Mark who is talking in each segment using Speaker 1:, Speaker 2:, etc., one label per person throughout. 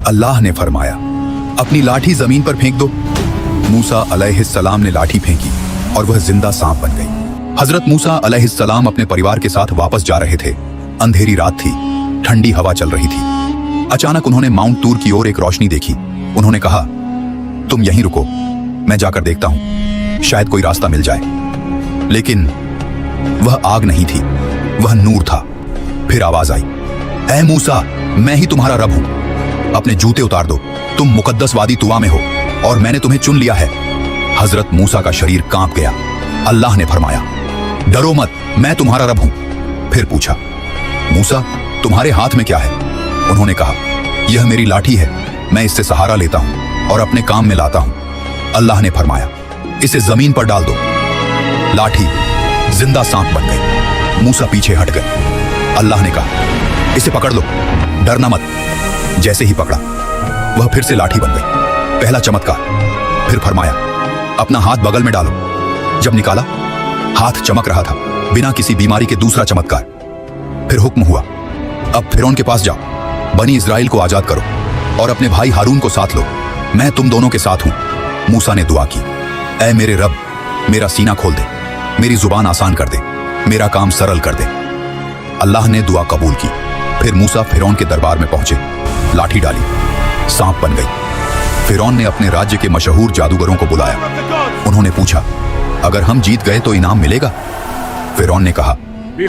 Speaker 1: अल्लाह ने फरमाया, अपनी लाठी जमीन पर फेंक दो। मूसा अलैहिस्सलाम ने लाठी फेंकी और वह जिंदा सांप बन गई। हजरत मूसा अलैहिस्सलाम अपने परिवार के साथ वापस जा रहे थे। अंधेरी रात थी, ठंडी हवा चल रही थी। अचानक उन्होंने माउंट तूर की ओर एक रोशनी देखी। उन्होंने कहा, तुम यहीं रुको, मैं जाकर देखता हूं, शायद कोई रास्ता मिल जाए। लेकिन वह आग नहीं थी, वह नूर था। फिर आवाज आई, ऐ मूसा, मैं ही तुम्हारा रब हूं, अपने जूते उतार दो, तुम मुकद्दस वादी तुवा में हो और मैंने तुम्हें चुन लिया है। हजरत मूसा का शरीर कांप गया। अल्लाह ने फरमाया, डरो मत, मैं तुम्हारा रब हूं। फिर पूछा, मूसा, तुम्हारे हाथ में क्या है? उन्होंने कहा, यह मेरी लाठी है, मैं इससे सहारा लेता हूं और अपने काम में लाता हूं। अल्लाह ने फरमाया, इसे जमीन पर डाल दो। लाठी जिंदा सांप बन गई। मूसा पीछे हट गए। अल्लाह ने कहा, इसे पकड़ लो, डरना मत। जैसे ही पकड़ा, वह फिर से लाठी बन गई। पहला चमत्कार। फिर फरमाया, अपना हाथ बगल में डालो। जब निकाला, हाथ चमक रहा था, बिना किसी बीमारी के। दूसरा चमत्कार। फिर हुक्म हुआ, अब फिरौन के पास जाओ, बनी इस्राएल को आजाद करो और अपने भाई हारून को साथ लो, मैं तुम दोनों के साथ हूं। मूसा ने दुआ की, ऐ मेरे रब, मेरा सीना खोल दे, मेरी जुबान आसान कर दे, मेरा काम सरल कर दे। अल्लाह ने दुआ कबूल की। फिर मूसा फिरौन के दरबार में पहुंचे। लाठी डाली, सांप बन गई। फिरौन ने अपने राज्य के मशहूर जादूगरों को बुलाया। उन्होंने पूछा, अगर हम जीत गए तो इनाम मिलेगा? फिरौन ने कहा,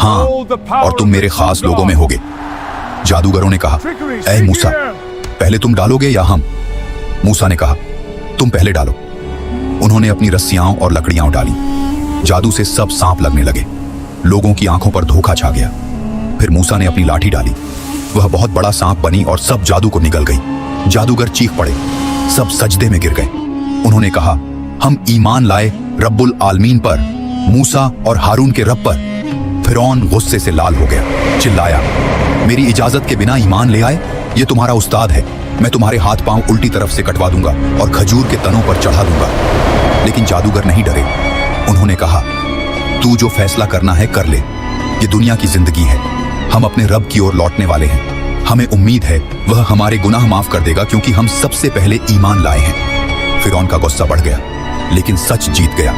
Speaker 1: हाँ, और तुम मेरे खास लोगों में होगे। जादूगरों ने कहा, ऐ मूसा, पहले तुम डालोगे या हम? मूसा ने कहा, तुम पहले डालो। उन्होंने अपनी रस्सियां और लकड़ियां डाली। जादू से सब सांप लगने लगे। लोगों की आंखों पर धोखा छा गया। फिर मूसा ने अपनी लाठी डाली, वह बहुत बड़ा सांप बनी और सब जादू को निगल गई। जादूगर चीख पड़े, सब सजदे में गिर गए। उन्होंने कहा, हम ईमान लाए रब्बुल आलमीन पर, मूसा और हारून के रब पर। फिरौन गुस्से से लाल हो गया, चिल्लाया, मेरी इजाजत के बिना ईमान ले आए? ये तुम्हारा उस्ताद है, मैं तुम्हारे हाथ पांव उल्टी तरफ से कटवा दूंगा और खजूर के तनों पर चढ़ा दूंगा। लेकिन जादूगर नहीं डरे। उन्होंने कहा, तू जो फैसला करना है कर ले, ये दुनिया की जिंदगी है, हम अपने रब की ओर लौटने वाले हैं। हमें उम्मीद है वह हमारे गुनाह माफ कर देगा, क्योंकि हम सबसे पहले ईमान लाए हैं। फिरौन का गुस्सा बढ़ गया, लेकिन सच जीत गया।